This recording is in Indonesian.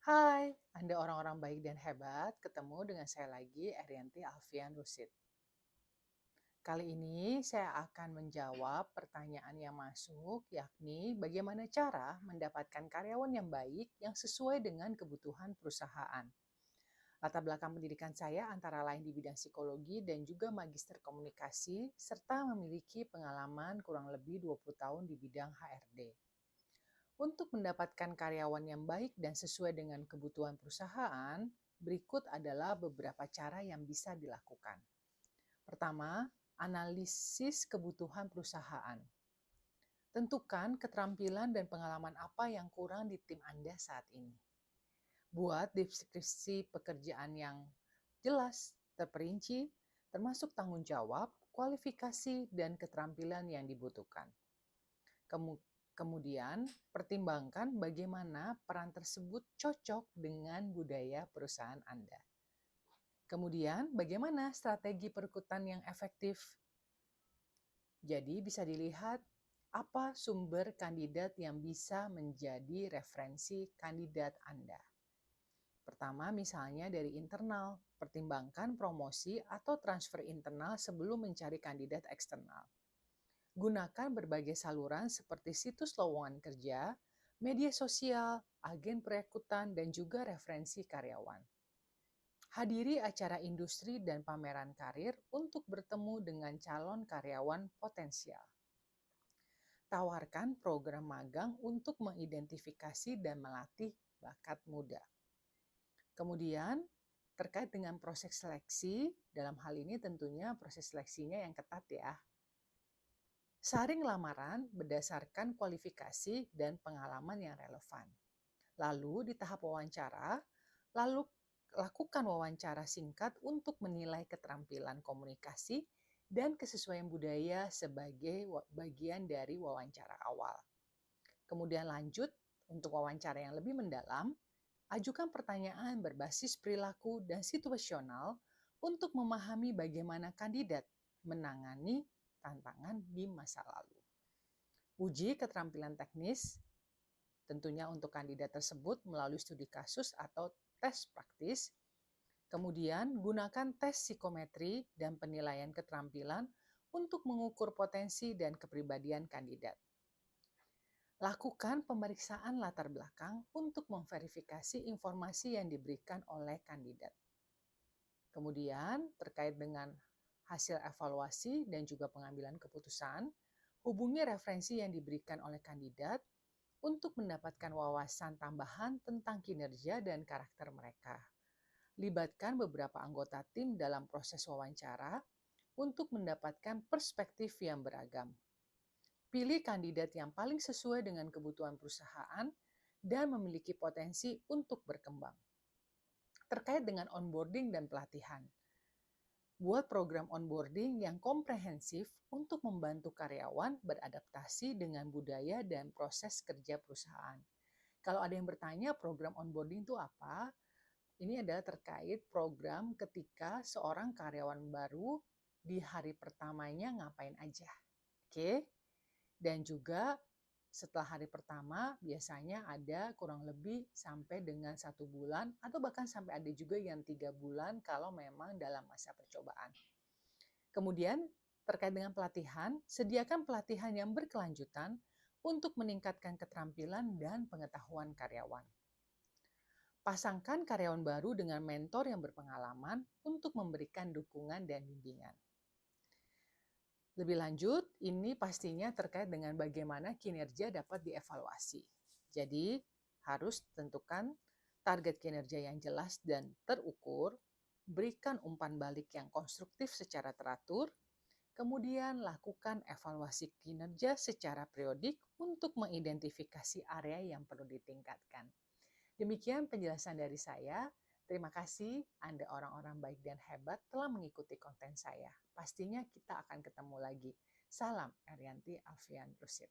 Hai, Anda orang-orang baik dan hebat. Ketemu dengan saya lagi, Erianti Alfian Rusid. Kali ini saya akan menjawab pertanyaan yang masuk, yakni bagaimana cara mendapatkan karyawan yang baik yang sesuai dengan kebutuhan perusahaan. Latar belakang pendidikan saya antara lain di bidang psikologi dan juga magister komunikasi, serta memiliki pengalaman kurang lebih 20 tahun di bidang HRD. Untuk mendapatkan karyawan yang baik dan sesuai dengan kebutuhan perusahaan, berikut adalah beberapa cara yang bisa dilakukan. Pertama, analisis kebutuhan perusahaan. Tentukan keterampilan dan pengalaman apa yang kurang di tim Anda saat ini. Buat deskripsi pekerjaan yang jelas, terperinci, termasuk tanggung jawab, kualifikasi, dan keterampilan yang dibutuhkan. Kemudian, pertimbangkan bagaimana peran tersebut cocok dengan budaya perusahaan Anda. Kemudian, bagaimana strategi perekrutan yang efektif? Jadi, bisa dilihat apa sumber kandidat yang bisa menjadi referensi kandidat Anda. Pertama, misalnya dari internal, pertimbangkan promosi atau transfer internal sebelum mencari kandidat eksternal. Gunakan berbagai saluran seperti situs lowongan kerja, media sosial, agen perekrutan, dan juga referensi karyawan. Hadiri acara industri dan pameran karir untuk bertemu dengan calon karyawan potensial. Tawarkan program magang untuk mengidentifikasi dan melatih bakat muda. Kemudian, terkait dengan proses seleksi, dalam hal ini tentunya proses seleksinya yang ketat ya. Saring lamaran berdasarkan kualifikasi dan pengalaman yang relevan. Lalu di tahap wawancara, lakukan wawancara singkat untuk menilai keterampilan komunikasi dan kesesuaian budaya sebagai bagian dari wawancara awal. Kemudian lanjut untuk wawancara yang lebih mendalam, ajukan pertanyaan berbasis perilaku dan situasional untuk memahami bagaimana kandidat menangani tantangan di masa lalu. Uji keterampilan teknis tentunya untuk kandidat tersebut melalui studi kasus atau tes praktis. Kemudian gunakan tes psikometri dan penilaian keterampilan untuk mengukur potensi dan kepribadian kandidat. Lakukan pemeriksaan latar belakang untuk memverifikasi informasi yang diberikan oleh kandidat. Kemudian terkait dengan hasil evaluasi dan juga pengambilan keputusan, hubungi referensi yang diberikan oleh kandidat untuk mendapatkan wawasan tambahan tentang kinerja dan karakter mereka. Libatkan beberapa anggota tim dalam proses wawancara untuk mendapatkan perspektif yang beragam. Pilih kandidat yang paling sesuai dengan kebutuhan perusahaan dan memiliki potensi untuk berkembang. Terkait dengan onboarding dan pelatihan, buat program onboarding yang komprehensif untuk membantu karyawan beradaptasi dengan budaya dan proses kerja perusahaan. Kalau ada yang bertanya program onboarding itu apa? Ini adalah terkait program ketika seorang karyawan baru di hari pertamanya ngapain aja. Oke? Dan juga setelah hari pertama biasanya ada kurang lebih sampai dengan 1 bulan atau bahkan sampai ada juga yang 3 bulan kalau memang dalam masa percobaan. Kemudian terkait dengan pelatihan, sediakan pelatihan yang berkelanjutan untuk meningkatkan keterampilan dan pengetahuan karyawan. Pasangkan karyawan baru dengan mentor yang berpengalaman untuk memberikan dukungan dan bimbingan. Lebih lanjut, ini pastinya terkait dengan bagaimana kinerja dapat dievaluasi. Jadi, harus tentukan target kinerja yang jelas dan terukur, berikan umpan balik yang konstruktif secara teratur, kemudian lakukan evaluasi kinerja secara periodik untuk mengidentifikasi area yang perlu ditingkatkan. Demikian penjelasan dari saya. Terima kasih Anda orang-orang baik dan hebat telah mengikuti konten saya. Pastinya kita akan ketemu lagi. Salam Erianti Alfian Rusid.